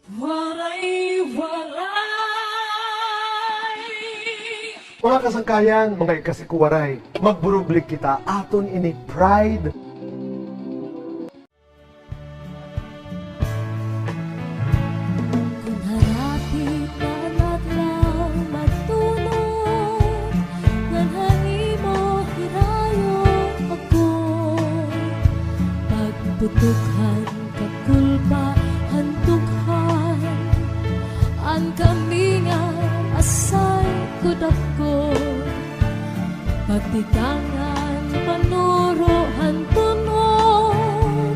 Mga kasangkayan, mga ikasikuwaray, magburublik kita aton ini pride. Kung harapit na natlaw matulog, nganhai mo hirayo ako. Pagputukhan kakulpa hantukhan, ang kami nga asay kudako. Pagtikangan panuro hantunog,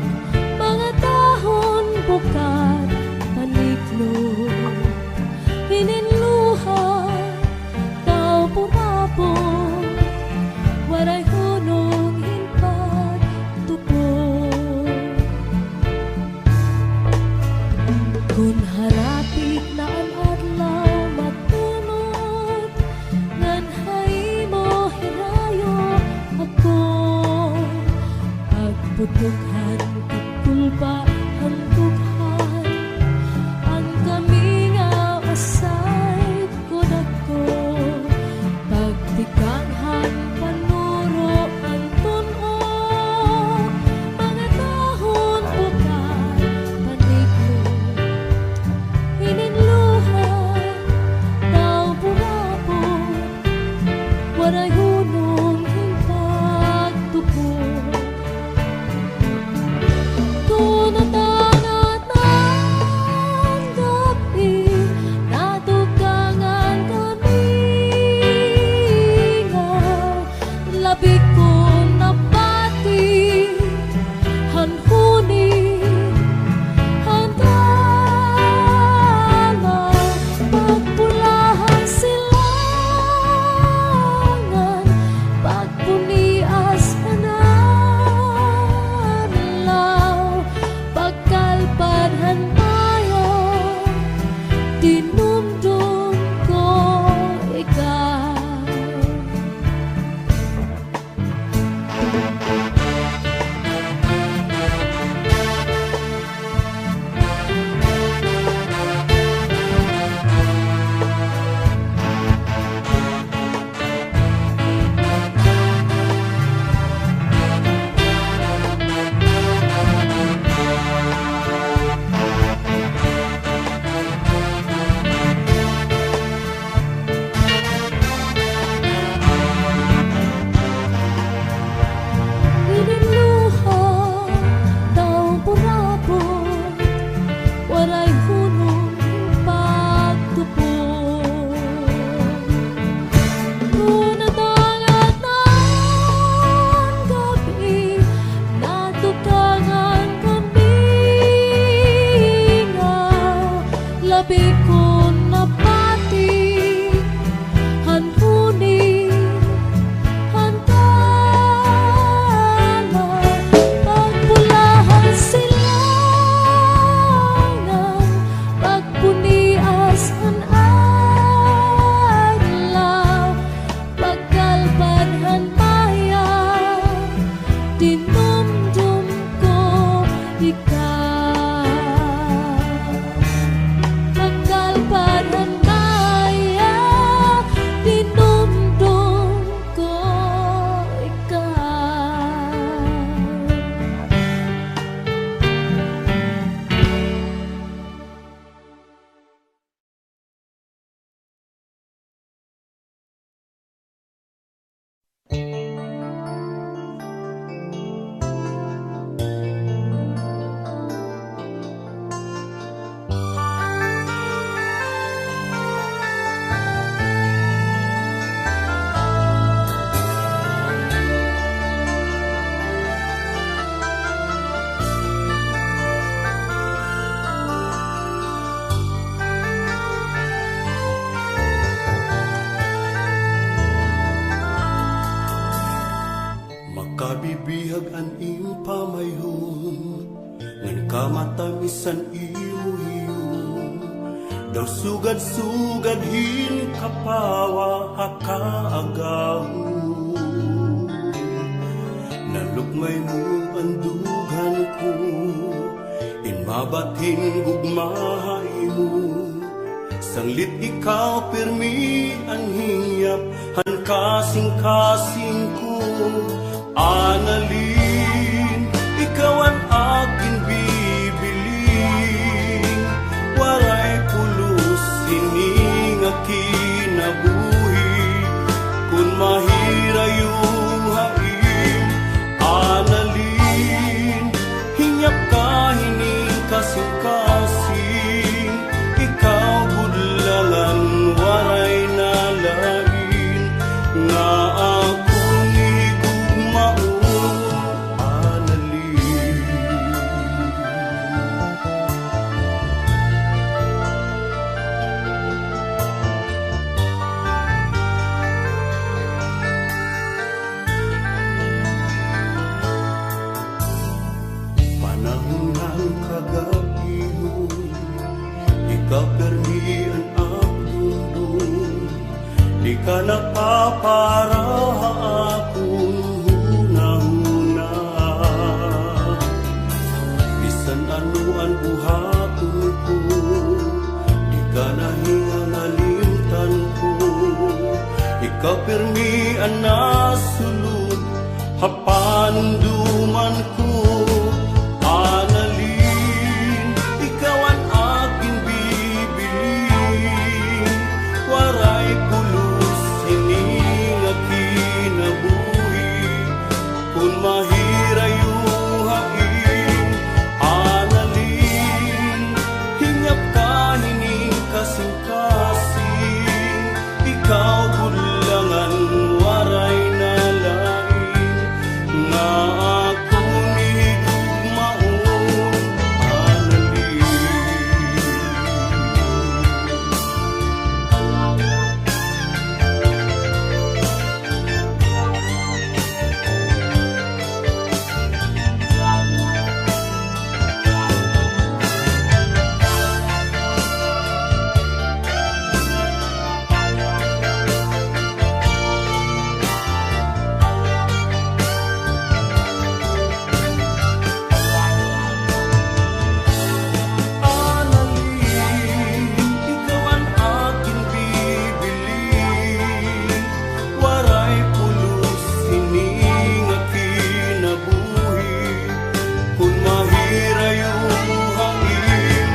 mga dahon bukat paniklog. Hininluha tao purapon, waray hunong hinpad tupod. Kung harapit na ang adlaw matunod, nganhay mo hirayo ako. Pagputukhan kakulpa hantukhan, ang kami nga asay kudako. Pagtikanghan panuro ang tunog, mga dahon bukat paniklog. Hininluha tao purapon, waray hunong hintag tupod. Tunatangat ng gabi, natukangan kami nga labi ko napati, hanhuni hantala, pagpulahan silangan, pagpunias panalaw, pagkalpad hantayan, dinumdum ko ikaw. Hininluha tao purapon, waray hunong pagtupon. Tunatangat ng gabi, natukangan kami nga labi ko napati, hanhuni hantala, pagpulahan silangan, pagpunias hanadlaw, pagkalpad hantayan, dinumdum ko ikaw. Pagkalpad hantayan, dinumdum ko ikaw. Makabibihag an iyong pamayhon, ngan kamatamisan imo hiyon. Daw sugad-sugad hin kapawa hakaagaw. Nalukmay mo ang dughan ko, in mabating gugmahay Sanglit ikaw pirmi ang hingyap, han kasing-kasing ko. Analin, ikaw ang aking bibiling. Waray pulos, hining kinabuhi. Kung mahira yung hain, analin, hingyap ka hining kasing-kasing. Ikaw budlangan, waray nalain, nga ako ni gugmaon, analin. Panahon ng kagabihon, ikaw permian ang dundong. Di ka napapara akong huna-huna. Bisan ano ang buhaton ko, di ka nahingangalimtan ko. Ikaw permian na sulod, hapanunduman ko. Analin, ikaw ang aking bibiling. Waray pulos, hining kinabuhi. Kung mahira yung hain, analin, hingyap ka hining kasing-kasing. Ikaw budlangan, waray nalain, nga ako ni gugmaon, analin. Analin, ikaw ang aking bibiling. Waray pulos, hining kinabuhi. Kung mahira yung hangin,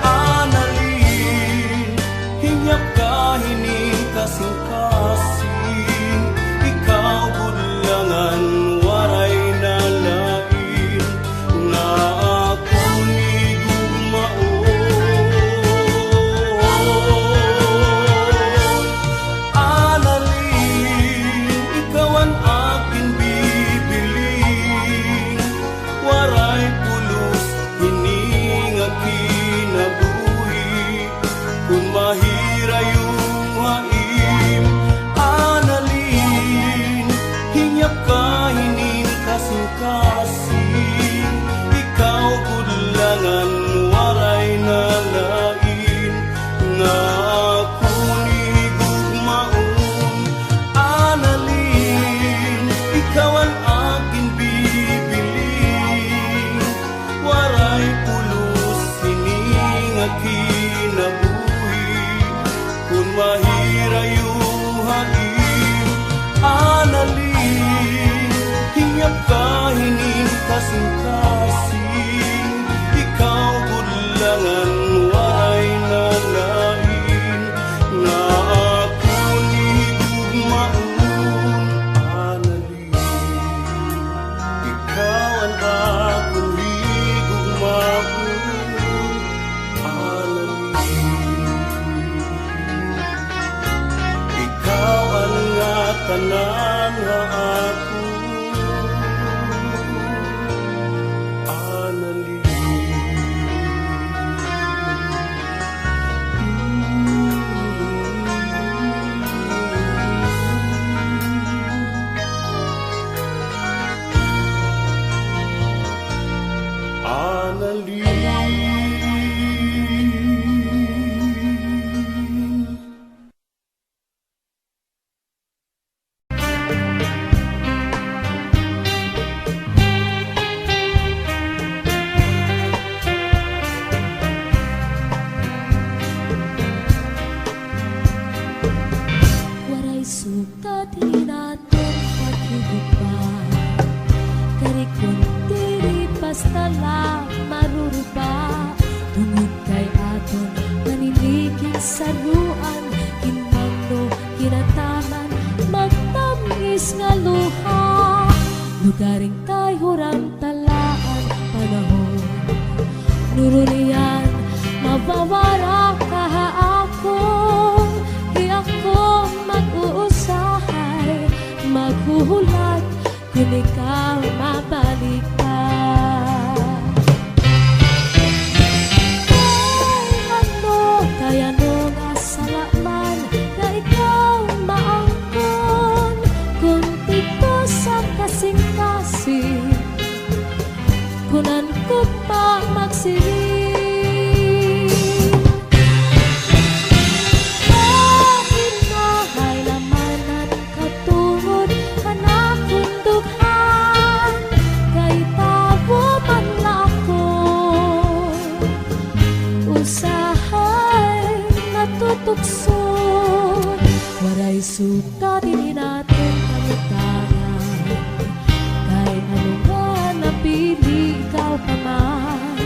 analin, hingyap ka hining kasing-kasing. Ikaw budlangan, waray nalain, nga ako ni gugmaon. Analin, ikaw ang aking bibiling. Waray pulos, hining kinabuhi. Kung mahira yung haim, analin, hingyap ka hining kasing-kasing. Ikaw budlangan, waray nalain, nga ako ni gugmaon. Analin, ikaw ang aking bibiling. Waray pulos, hining kinabuhi. Kung mahira yung hain, analin, hingyap ka hining kasing-kasing. Ikaw budlangan, waray nalain, nga ako ni gugmaon, analin. Ikaw ang akong gugmaon, analin. Ikaw ang nga tanan nga ako, di natin paghigipan. Kari kung diri basta lang maruruba, tungod kay aton maniligid sa ruan, kinmangno kinataman magtamis nga luha. Lugaring tayo ram talaan panahon, nurunian mabawara kahaakong, di ako mag-uusahay, maghuhulat kung ikaw mabalik ka. Kaya no nga salaman na ikaw maangkon, kung dito sa kasing-kasing kunan ko pa magsiring. Inahay lamanan katungod kanakong dughan, kay tabo man na ako usahay natutukso. Waray suka din natin kamutangan, kay ano nga napili ikaw pa man.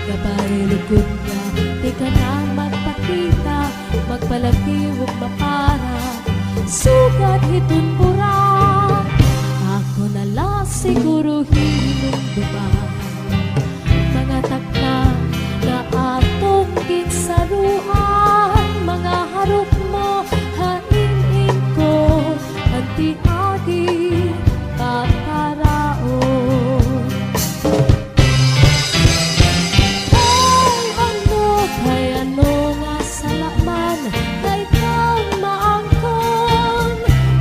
Gabay lukod nga, di ka na magpakita, magpalaki huwag mapara, sugat itumbura. Ako nala siguro hinumduman, mga takna na atong ginsaruan, mga harap mo hainin ko, anti-agi kakaraon. Ay ano nga salaman na ikaw maangkon,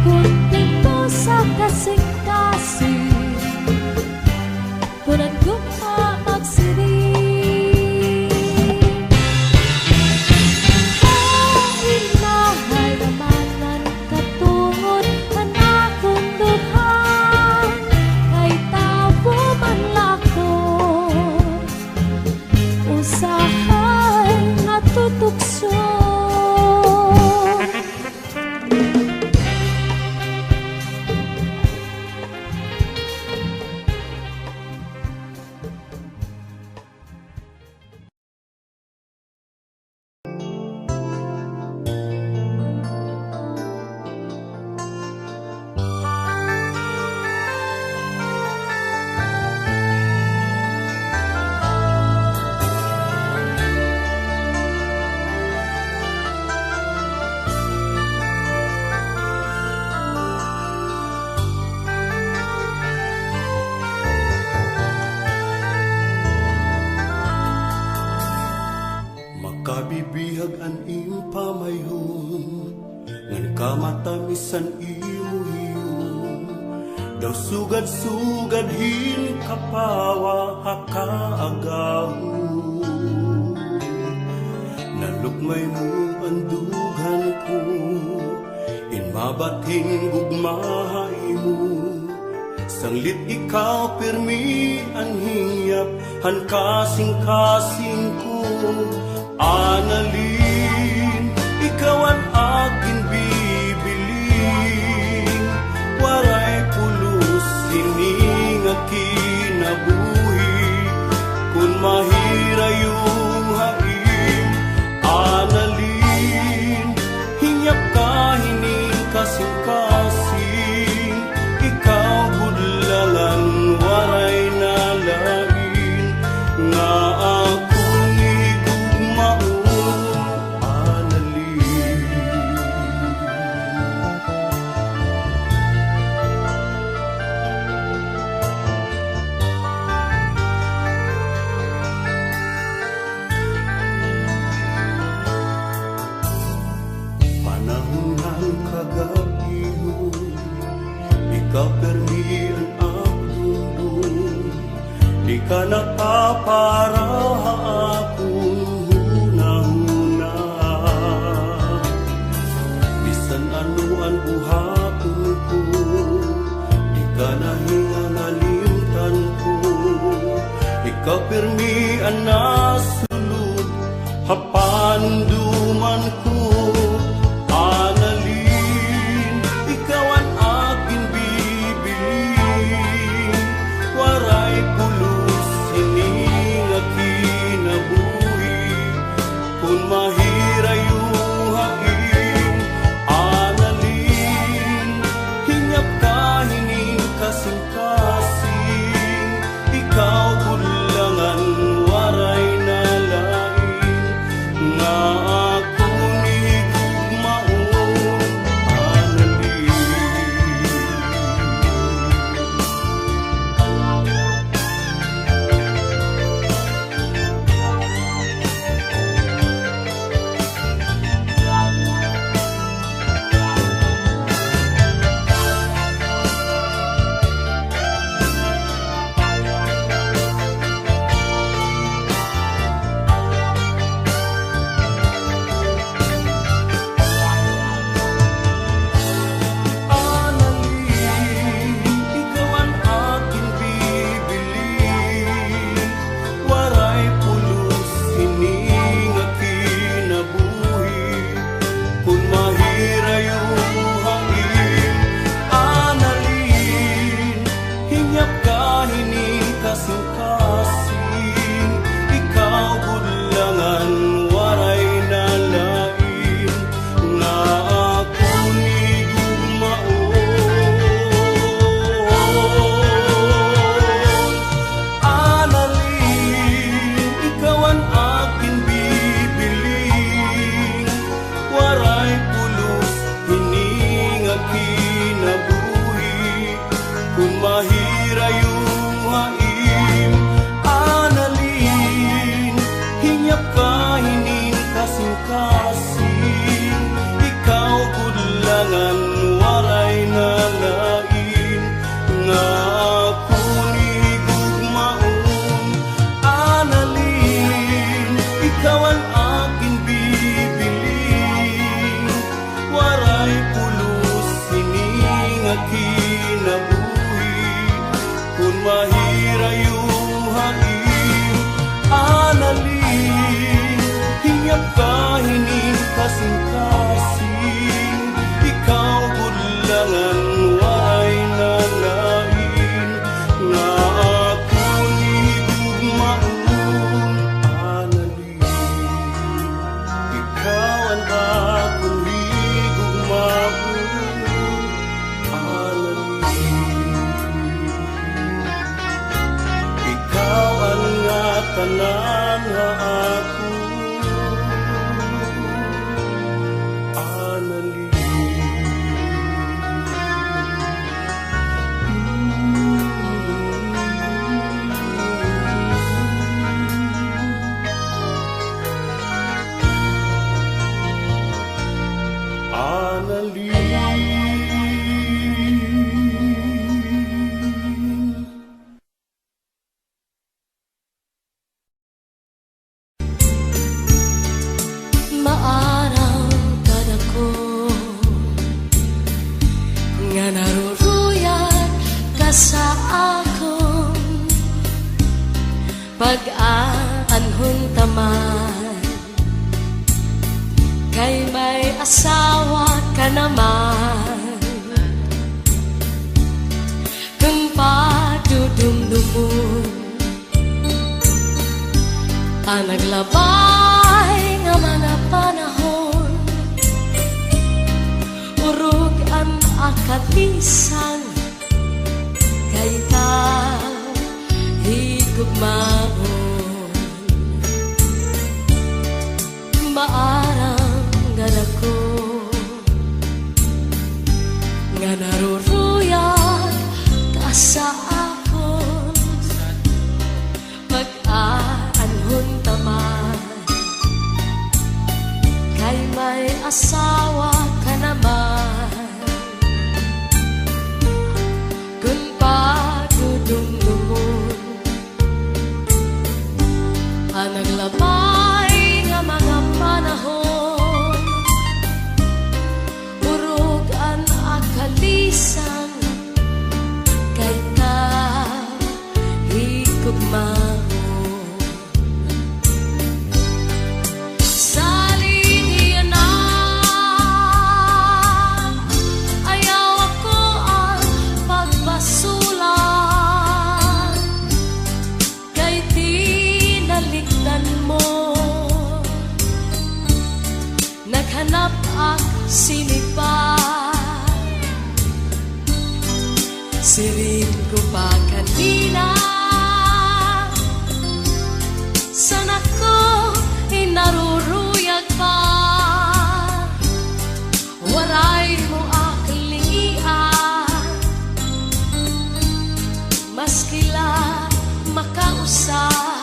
kung dito sa kasing-kasing kunan guma magsiring. Inahay lamanan katungod kanakong dughan, kay tabo man lakon usahay natutukso. Makabibihag an impamayon, ngan kamatamisan imuhiyon. Daw sugad-sugad hin kapawa hakaagaw. Nalukmay mo ang dughan ko, inmabating gugmahay mo. Sanglit ikaw pirmi ang hiyap, han kasing-kasing ko. Analin, ikaw ang aking bibiling, waray pulos hining kinabuhi, kung mahira yung hain. Analin, hinyak ka hining kasing-kasing, ikaw budlalan waray nalain, nga ako kapermian akong di ka nakapara akong hunahuna. Bisan anuan buhaton ko, di ka nahingangalimtan ko. Ikaw permian na sulod, hapanunduman ko. Analin, ikaw Kung mahirayo hain analin, hinyap ka hining kasing-kasing, ikaw bulangan waray na lain, nga ako ni gugmaon analin. Analin, ikaw ang aking bibilin, waray pulos hining akinabuhi. Kung mahirayo hain analin, hinyap ka hining kasing-kasing, ikaw bulangan waray na lain, nga ako ni gugmaon analin, ikaw ang aking bibilin, waray pulos hining akinabuhi. Kung mahirayo hain analin, hinyap ka hining kasing-kasing, ikaw bulangan waray na lain, nga ako ni gugmaon analin, ikaw ang aking bibilin, waray pulos hining akinabuhi. Kung mahirayo hain analin, hinyap ka hining kasing-kasing, ikaw bulangan waray na lain, nga ako ni gugmaon analin. Ikaw ang akong higugmaon analin. Ikaw ang nga tanan nga ako analin. Analin. Maaraw ka dako, nga naruruyat ka sa akon, pag-aanhon taman, kay may asawa ka naman. Kung padudumdumon ang naglabay nga mga panahon, urog ang akatisan, kay ka higugmaon. Maarang ganako, nga naruruyat ka sa akon, pag-aanhon taman, kay may asawa ka naman. Kung padudumdumon ang naglabay nga mga panahon, urog ang akalisan, kay ka higugmaon. Sa linya na sinipa. Siring ko pa kanina, sana ko inaruruyag pa. Waray mo aklingian, maskila makausap.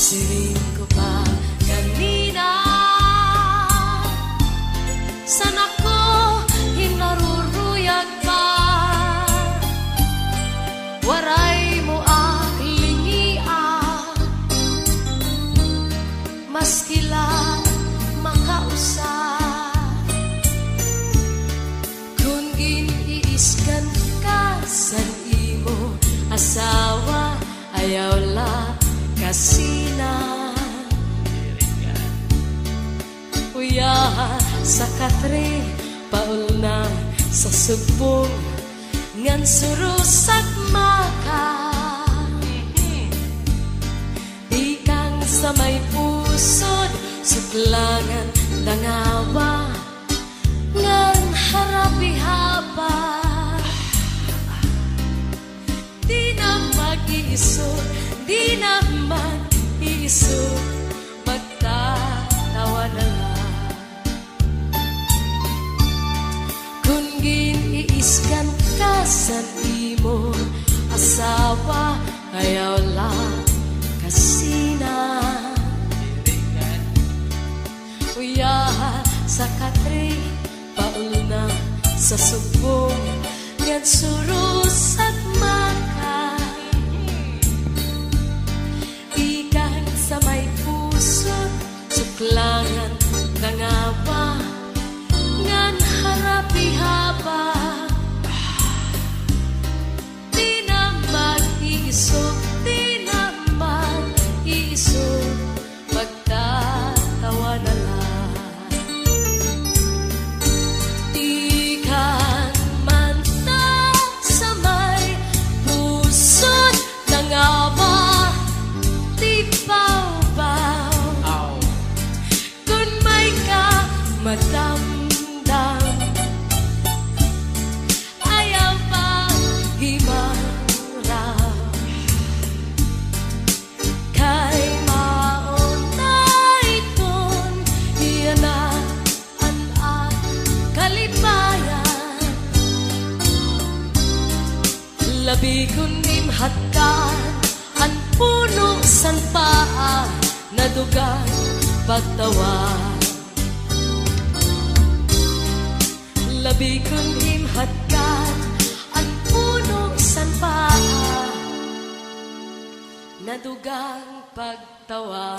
Siring ko pa kanina, sana ko hinaruruyag pa. Waray mo aklingian, maskila makausap. Kung giniiskan ka sa imo asawa, ayaw la kasina. Uya sa katre, paul na sa subong, ngan surusak maka. Ikang sa may pusod, suklangan dangawa, ngan harapi haba. Di na mag-iisod, di na mag-iisod, magtatawa na lang. Kung giniiskan ka sa imo asawa, ayaw lang kasina. Uya sa katre, paul na sa subong, ngan surus at maka. Ikang sa may puso, suklangan dangawa, ngan harapi haba. Di na mag-iisog, di na mag-iisog, magtatawa na lang. Ikang manta sa may pusod dangawa, di baw-baw. Kung may ka madamdam, ayaw pa himaraw. Kay maunay ton, hiyanaan at kalipayan. Labi kun imhatkan, ang puno san paa, nadugan pagtawa. Labi kun imhatkan, ang puno san paa, nadugang pagtawa.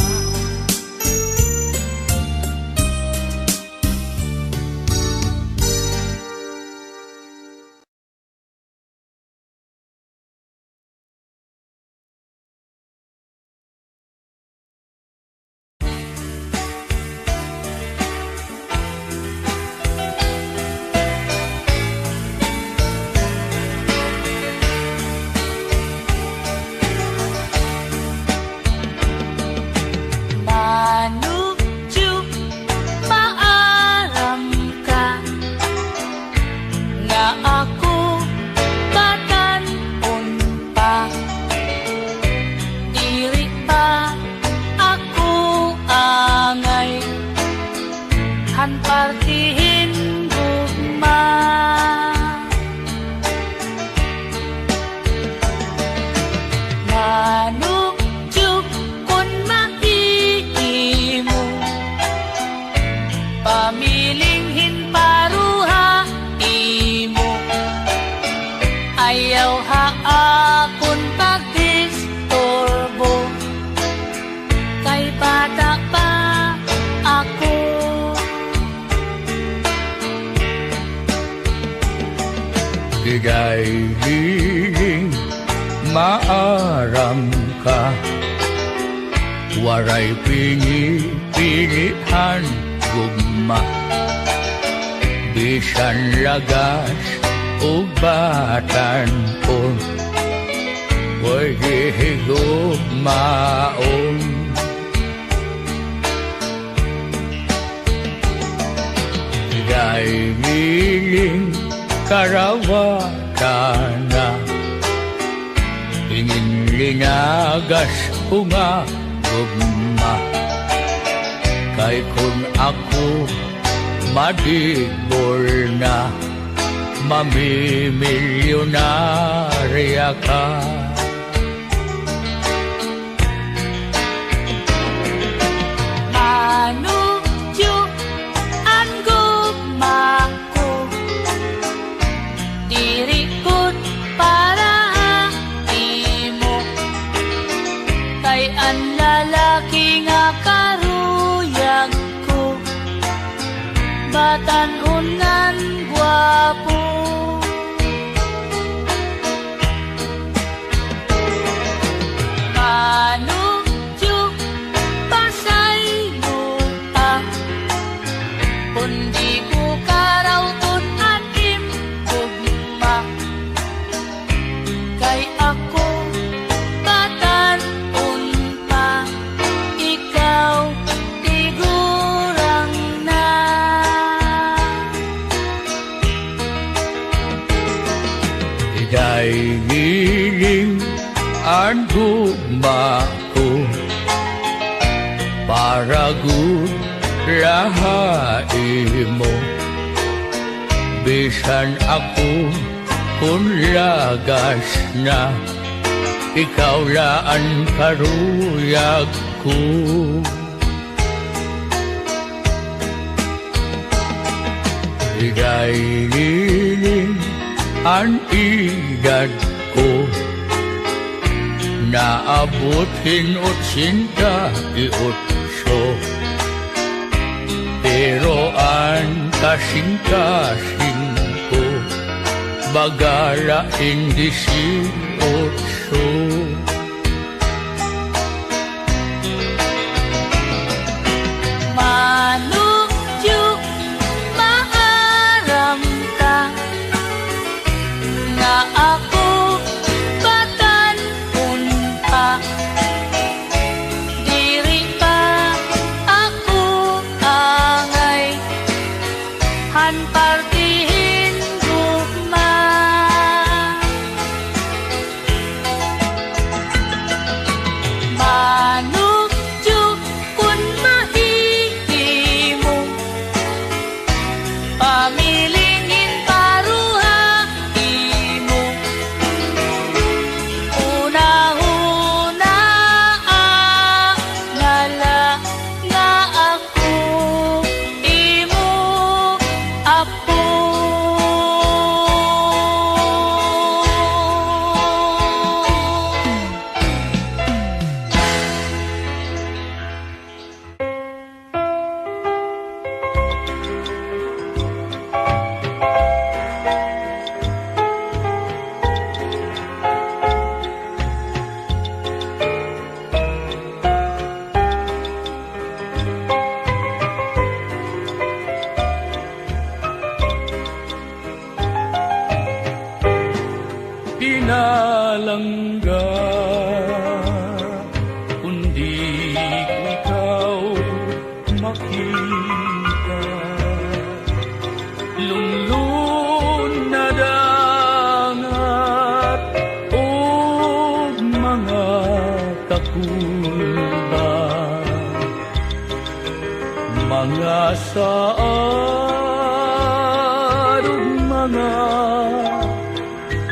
Igay hiling maaram ka, waray pingi-pilihan gugma, bisan lagas o batanon, pwede higugmaon. Igay hiling karawatan na, ingin linagas ko nga gugma, kay kung ako madibol na, mamimilyonarya ka. Manudyo ang gugma ko, dirikot para imo, kay ang lalaki nga karuyag ko, batan-unan gwapo. Manudyo pasaylo pa, kundi ko karawton akim gugma, kay ako batan-un pa, ikaw tigurang na. Igay hiling ang gugma ko, para gud lahain mo, bisan ako kung lagas na, ikaw laan karuyag ko. Igay hiling ang edad ko, naabutin 88, pero ang kasing-kasing ko, bagala hindi 18. Manudyo maaram ka, nga ako batan-un pa, diri pa ako angay, hanpartihin gugma. Manudyo kun mahihimo, pamilingin paruha imo, una-una ngala nga ako imo apo. Pinalangga, kundi ko ikaw makita, lunglun na dangat o mga kakulba, mga saan o mga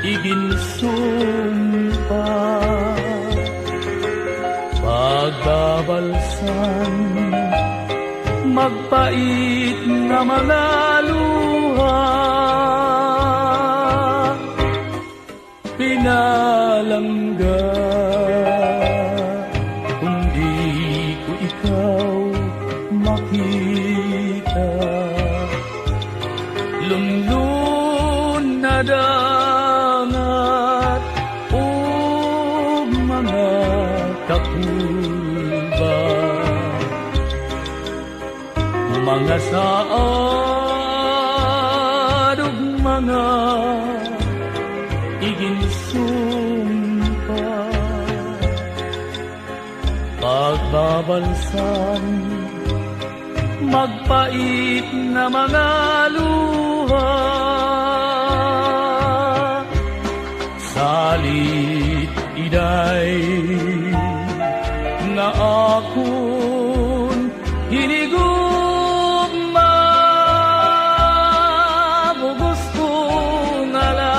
iginsumpa, pagbabalsan, magpait na mga luha, pinalangga, kundi ko ikaw makita, lunlun na nga saan ug mga iginsumpa pagbabalsan magpait na mga luha salit iday nga akon hinigugma bugos kong alawas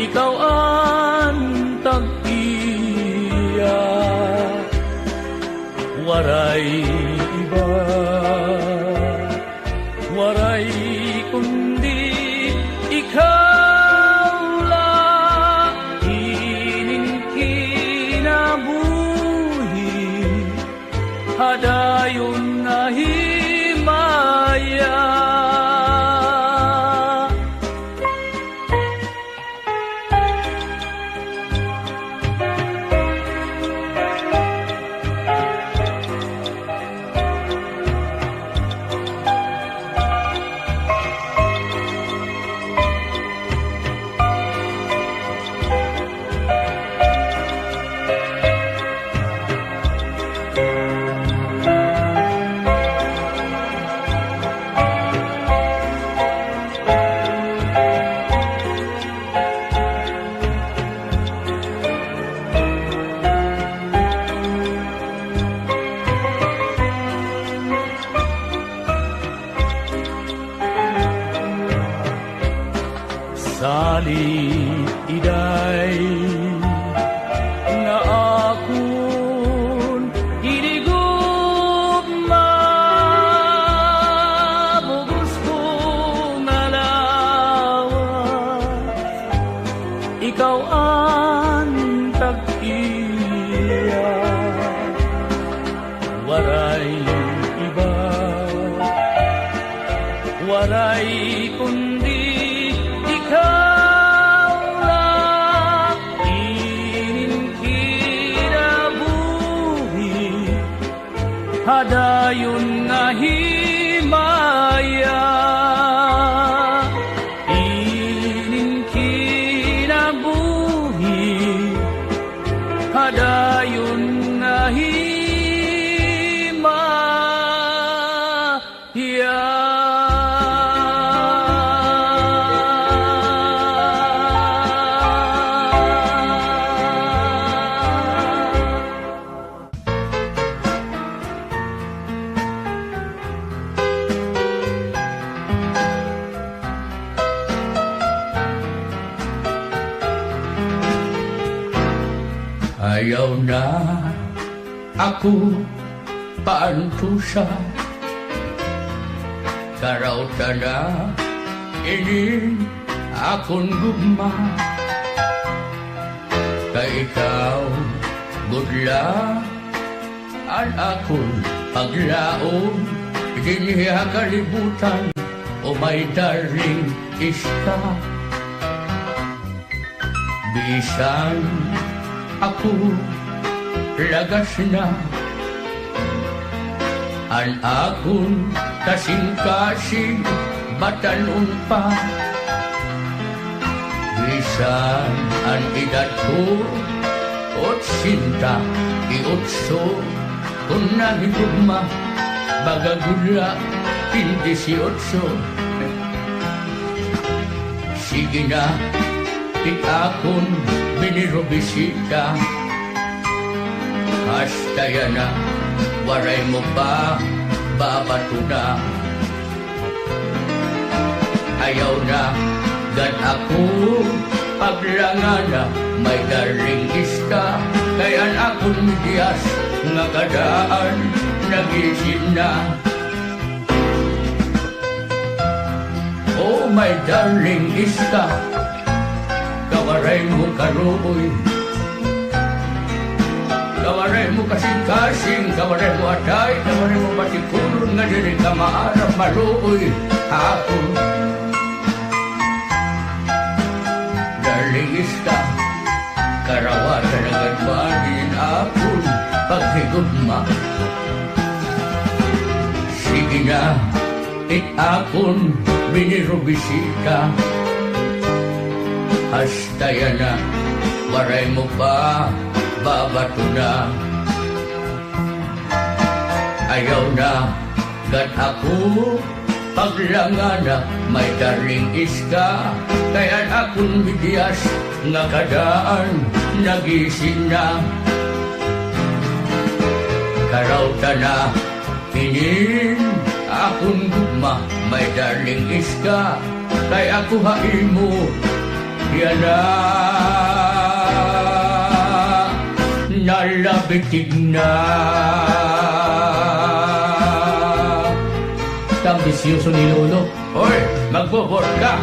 ikaw ang tag-iya waray iba waray kundi ikaw lang ining kinabuhi hadayon na himaya salit iday nga akon hinigugma bugos kong alawas ikaw ang tag-iya waray iba waray kundi ikaw lang ining kinabuhi hadayon nga himaya ining kinabuhi hadayon nga ayaw na ako paantusa karauta na ini akong gugma kay ikaw budla ang akong paglaom diniya kalibutan o my darling iska bisan ako lagas na ang akong kasing-kasing batanon pa bisan ang edad ko otsinta iotso kung nahigugma bagagula 18 sige na akong binirobisita hasta yan na waray mo ba babato na ayaw na gan ako paglangana may daring iska kayan akong diyas nga kadaan nagisip na oh my darling iska kawaray mo karuboy kawaray mo kasing-kasing kawaray mo atay kawaray mo patikulon nga diri ka maarap maluoy ako darling iska karawatan ang agbanin akong paghigugma na akon binirubisita. Hasta yan na, waray mo pa, babato na. Ayaw na, gat ako, paglangana, may daring iska. Kaya akong bidiyas, nga kadaan, nagising na. Karauta na, inin, akong gugma, may daring iska. Kaya ako hain mo, yan na, nalabitig na. Tambisyoso ni Lolo. Hoy, magbobor ka!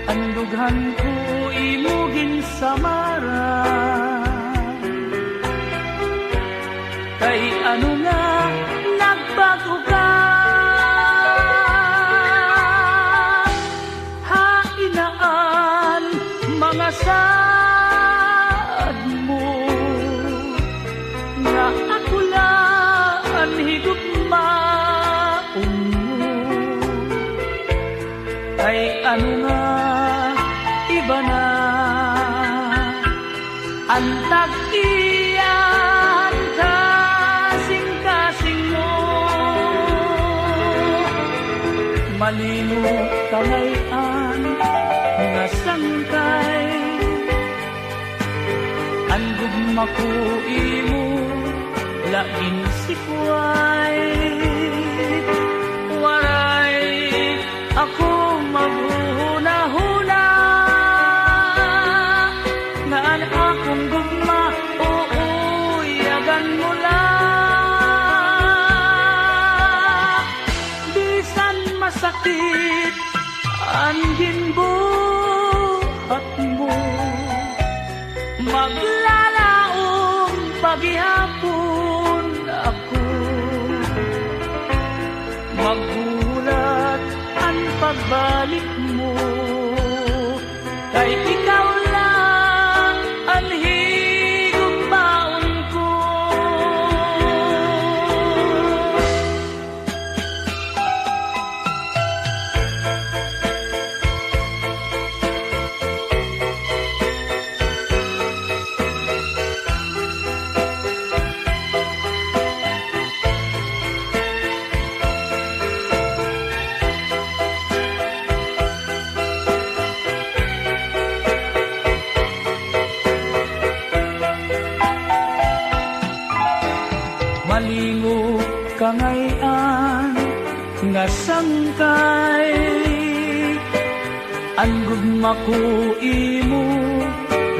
Andughan ko imugin samara. Kay ano nga nagbago ka, hainaan mga saad mo, nga ako laan higugmaon mo. Kay ano nga iba na ang tag-iyan kasing-kasing mo. Malino kalayan nga sangkay, ang gugma ko imo laging sikway. Waray ako maghuna-huna, naan akong gugma, uuyagan mo lang. Bisan masakit ang ginbuhat mo, maglalaong paghihapon ako, maggulat ang pagbalik mo. Kay ikaw lang ang higugmaon ko. Malingo kangayan nga sangkay, ang gugma ko imo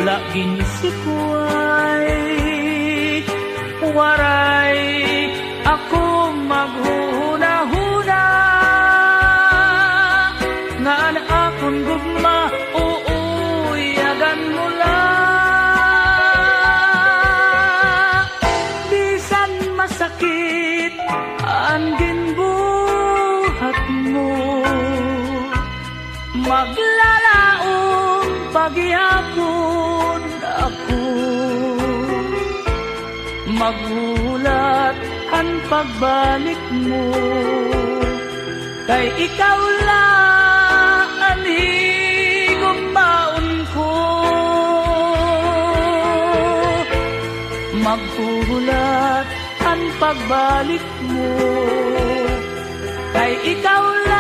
laging sikway. Waray ako maghuna-huna, nga akong gugma uuyagan mo lang. Bisan masakit ang ginbuhat mo, maglalaong paghihapon ako, magulat ang pagbalik mo. Kay ikaw lang ang higugmaon ko, maghuhulat ang pagbalik mo. Kay ikaw lang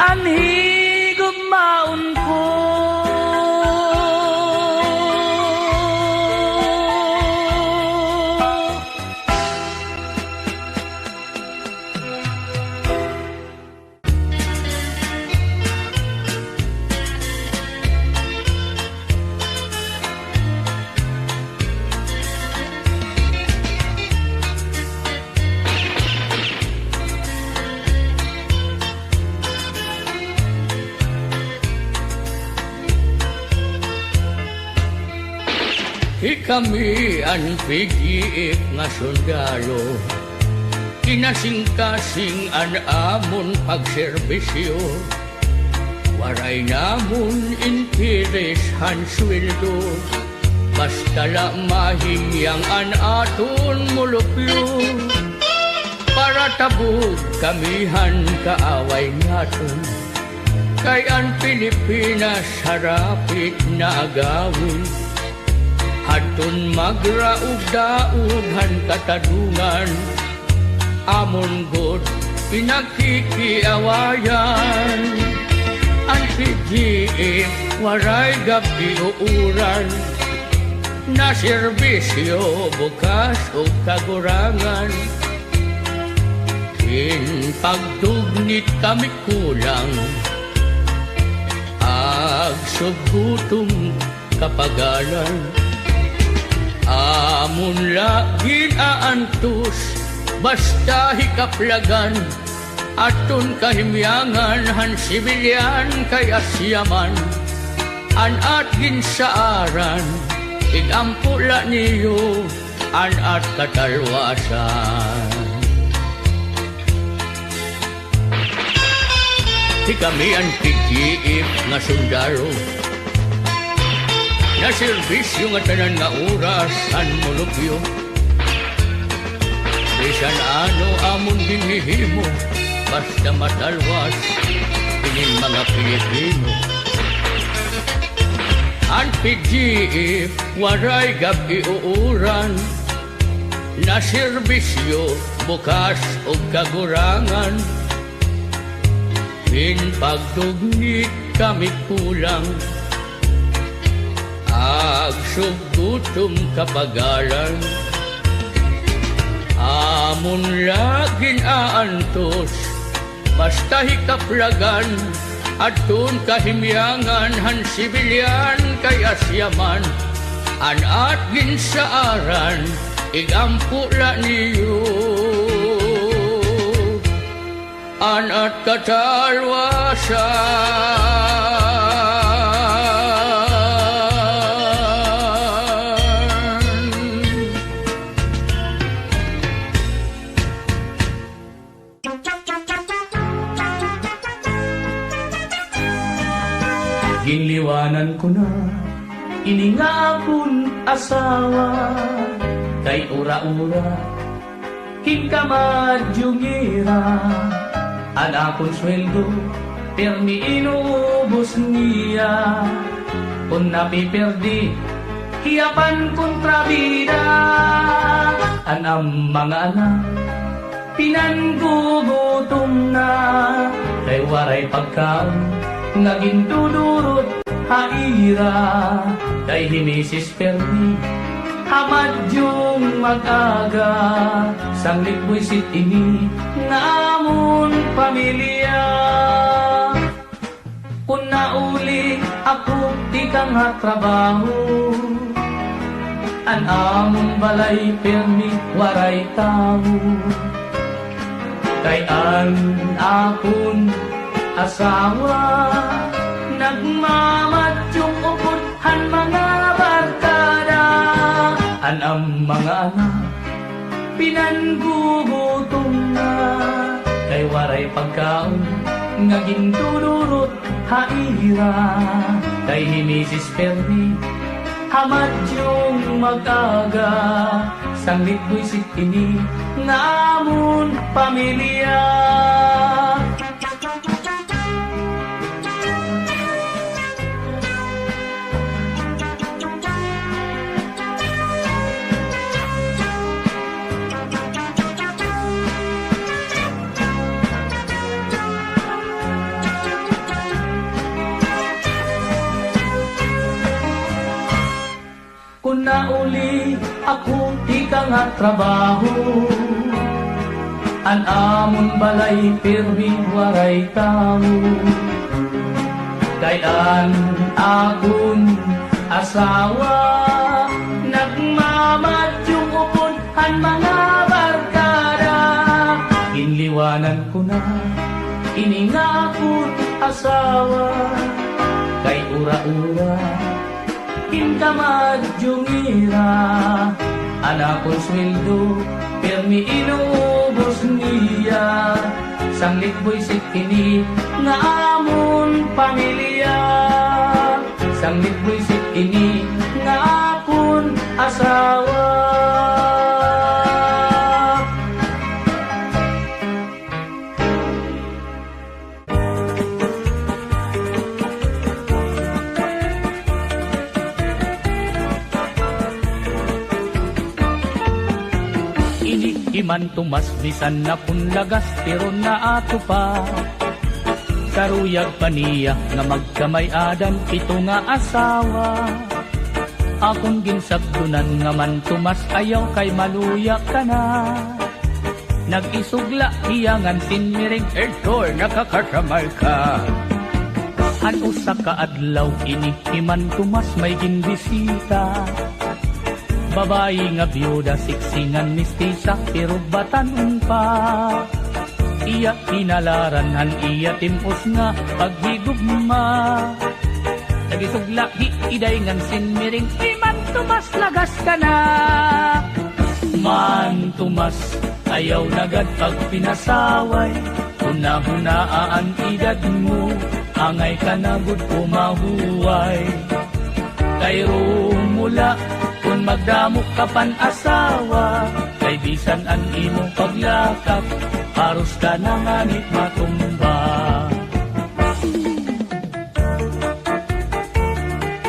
ang higugmaon ko. kami ang pigiik nga sundalo, kinasing-kasing an amon pagserbisyo, waray namon interes han sweldo, basta la mahingyang an aton mulupyo, para tabog kamihan kaaway naton, kay ang Pilipinas harapit na agawin, hadton magraog daughan katadungan, amon god pinagkikiawayan, ang PGF waray gabi uuran, na serbisyo bukas o kagurangan, in pagdugnit kami kulang, agsugutong kapagalan, amon lagin aantos, basta hikaplagan, aton kahimyangan, han sibilyan kay asyaman, an at ginsaaran, igampula niyo, an at katalwasan. Di kami ang PGF nga sundalo, na serbisyo nga tanan nga oras ang monopyo, bisan ano amon ginhihimo, basta matalwas kinin mga Pilipino. Ang PGF waray gabi uuran, na serbisyo bukas o kagurangan, in pagdugnit kami kulang, agsugutong kapagalan, amon lagin aantos, basta hikaplagan, atun kahimyangan, han sibilyan kay asyaman, an at ginsaaran, igampula niyo, an at katalwasan. Ginliwanan ko na iningakon asawa, kay ura-ura hingkamadyungira, an akong sweldo permi inuubos niya, kung napiperdi hiyapan kontrabida, an ang mga anak pinanggugutom na, kay waray pagkaon naging dudurot haira, kay himisis permi hamad yung mag-aga, sanglit buisit ini nga amon pamilya, kung nauli ako di ka nga trabaho, an amon balay permi waray tao, kay an akon asawa nagmamatyong upod han mga barkada, an ang mga anak pinanggugutom na, kay waray pagkaon nga gindudurot haira, kay himisis permi hamad yung mag-aga, sanglit buisit ini nga amon pamilya. Kung nauli ako di ka nga trabaho, an amon balay permi waray tao, kay an akon asawa nagmamadyong upod han mga barkada, inliwanan ko na iningakon asawa, kay ura-ura kintamad jungira. Anak kong sweldo, pirmi inubos niya. Sanglit buisit kini, nga amon pamilya. Sanglit buisit kini, nga apon asawa. Iman tumas bisan na pun lagas pero naato pa. Karuyag paniya nga magkamay-adan ito nga asawa. Akong ginsabdunan nga man tumas ayaw kay maluya ka na. Nag-isugla hiyangan tinmiring ertor nakakasamay ka. Ano sa kaadlaw ini iman tumas may ginbisita. Babae nga byuda, siksingan mistisa, pero batanon pa. Iya pinalaran, iya timpos nga paghigugma. Nagisugla, iday ngan sinmiring, man tumas lagas ka na. Man tumas, ayaw nagad pag pinasaway. Una-hunaan edad mo, angay ka nagud pumahuway. Kayro mula, kung magdamok ka pan asawa, kay bisan an imong paglakap, haros ka na nganit matumba.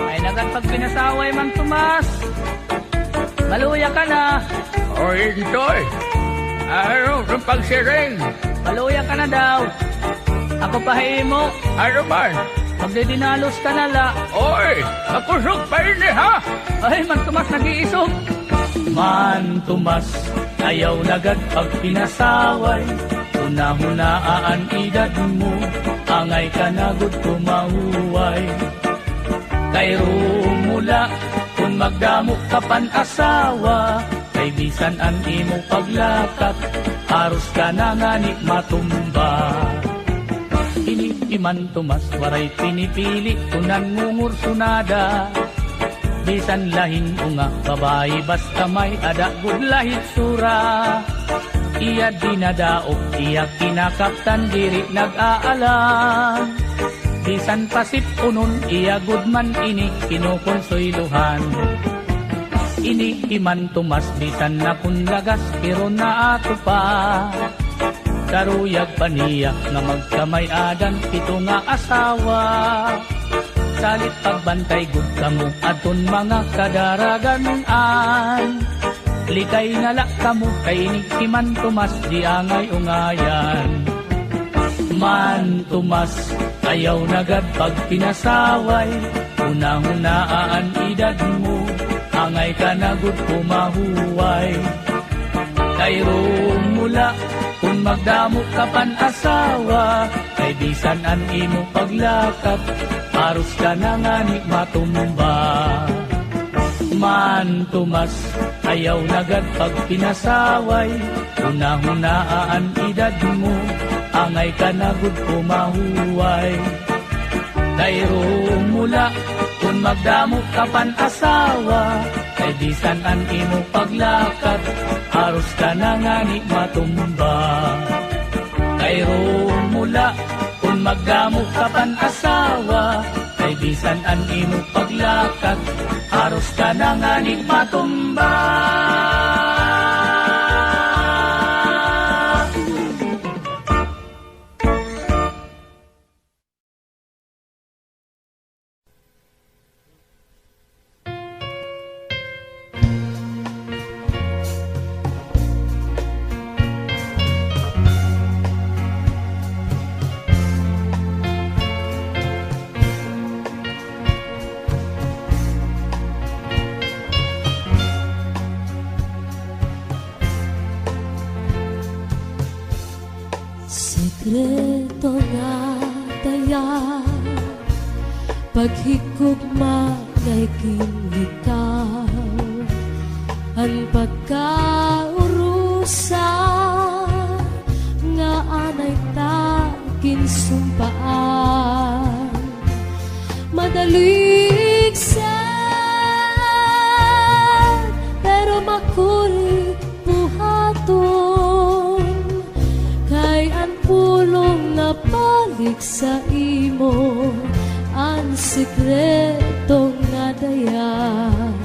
Ay nagat pag pinasaway man tumas, maluya ka na. O Intoy, ano ng pagsiring? Maluya ka na daw. Ako pahimo. Ano man? Magdidinalos ka na la. Oy, nakusog pa rin ha? Ay, man tumas nag-iisog. Man tumas, ayaw nagad pag pinasaway. Una-hunaan edad mo, angay ka nagud kumahuway. Kayro mula, kung magdamok ka pan asawa, kay bisan ang imong paglakap, haros ka na ngani matumba. Iman tumas, waray pinipili, tunan ngungur sunada. Bisan lahin unga, babae basta may adagod lahit sura. Iya dinadaog, iya kinakaptan, diri nag-aalam. Bisan pasip unon, iya gudman ini kinukonsoyluhan. Ini iman tumas, bisan na kunlagas, pero naato pa. Karuyag paniya nga magkamay-adan pito nga asawa. Salit pagbantay gud kamo aton mga kadaraganan. Likay nga la kamo kay inikiman tumas di angay ungayan. Man tumas ayaw nagad pag pinasaway. Unang-unaan edad mo angay ka nagud kumahuway. Kayro mula kung magdamok ka pan asawa, kay bisan an imo paglakap, haros ka na ngani matumba. Man tumas, ayaw nagad pag pinasaway, una-hunaan edad mo, angay ka nagud kumahuway. Kayro mula, kung magdamok ka pan asawa, kay bisan an imo paglakap, haros ka na ngani matumba. Kayro mula, kung magdamok ka pan asawa, kay bisan an imo paglakad, haros ka na ngani matumba. Sekreto nga daya paghigugma kay kinikaw ang pagkaurusa nga anay ta kinsumpaan madalig sa ipabalik sa imo ang sikreto nga dayan.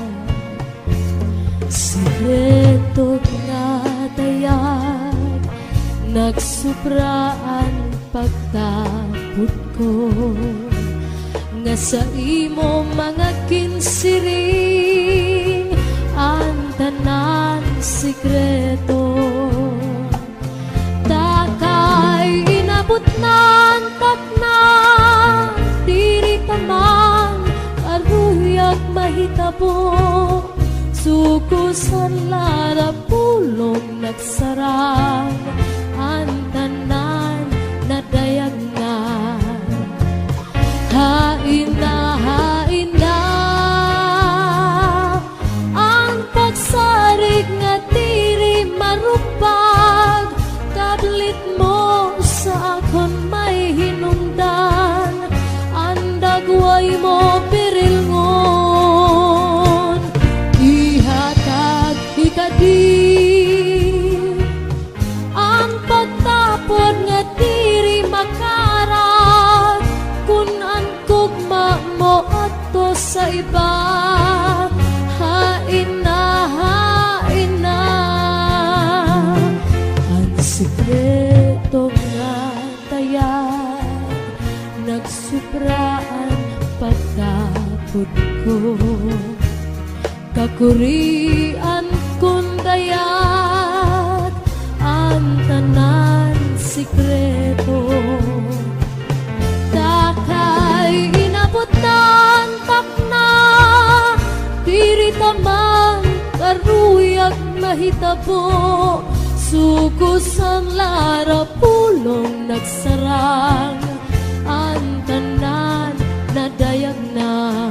Sikreto nga dayan, nagsupraan pagtapod ko nga sa imo mga kinsiring ang tanan sikreto. Takay inabot nan takna, diri taman aruyag mahitabo. Sukusan lara pulong nagsarang ang tanan na dayag na. Hain na ang pagsarig nga diri marupag. Kablit mo sa akon may hinungdan, ang dagway mo pirilngon. Ihatag ikadi ang pagtapon nga diri makarag, kun ang kugma mo ato sa iba. Hain na ang sikreto nga tayag, nagsupraan pagtapod ko. Kakurian kun dayag ang tanan sikreto. Takay inabot nan takna, diri taman karuyag mahitabo. Sukusan lara pulong nagsarang ang tanan na dayag na.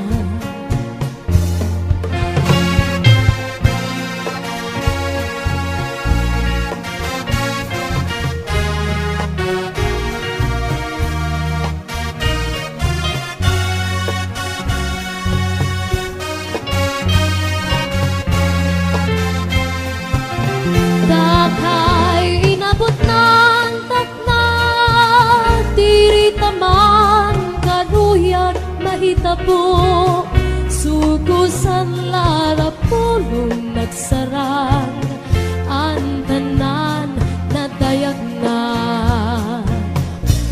Takay inabot nan takna, diri taman karuyag mahitabo. Sukusan lara pulong nagsarang ang tanan na dayag na.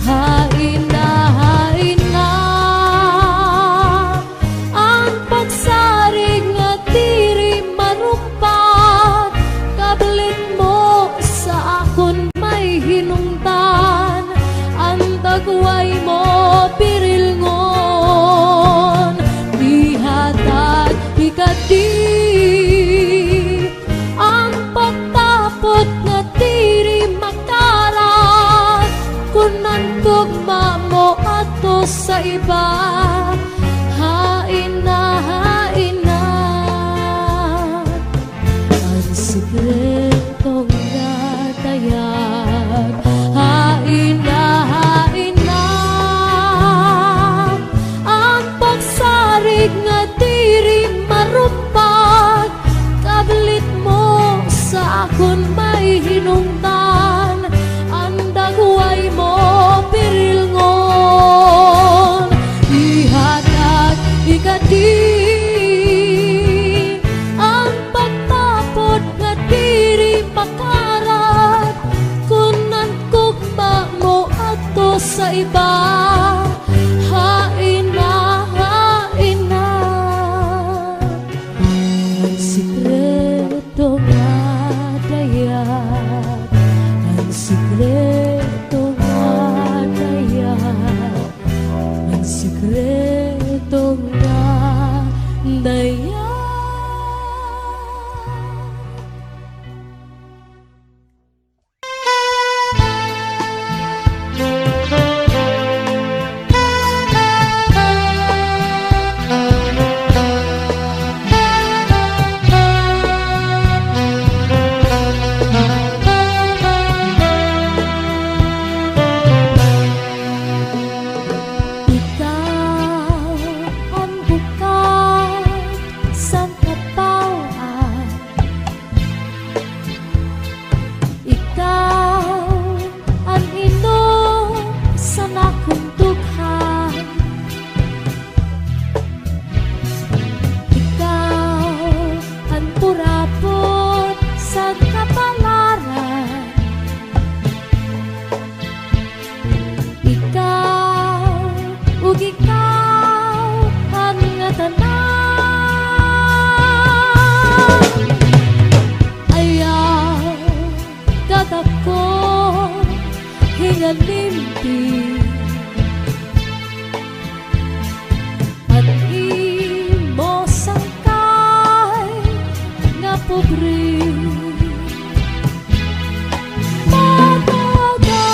Hain na ang pagsarig nga diri marupad. Kablit mo sa akon may hinungdan, ang dagway mo pirilngon. Ihatag ikadi ang pagtapot nga diri makarat, kun ang tugma mo ato sa iba. Hain na ang sikreto nga tayag. Hain na ang pagsarig nga diri marupag. Kablit mo sa akon may hinungdan, ang dagway mo pirilngon. Ihatag ikadi ang pagtapod nga diri makarat, kun ang kugma mo ato sa iba. Hain na ang sikreto nga dayag, ang sikreto nga dayag, ang sikreto nga dayag. galimpi at imo sangkay nga pobre. Mataga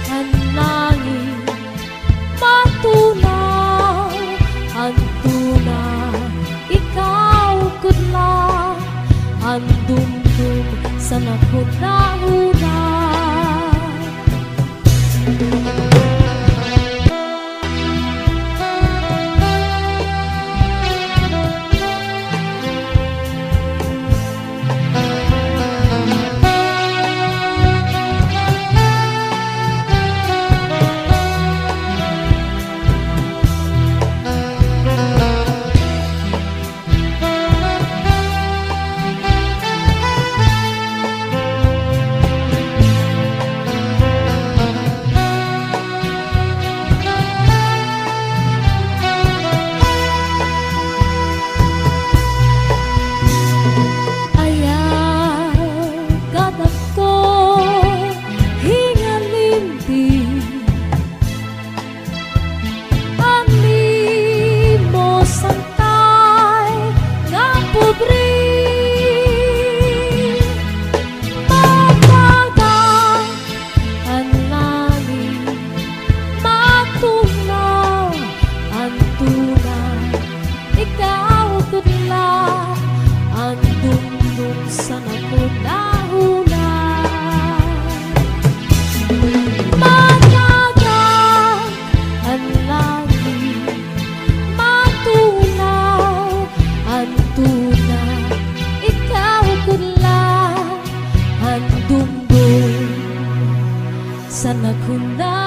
ang langit matunaw ang tuna, ikaw kudla ang dumdum sa nakunahuna. Sana kung na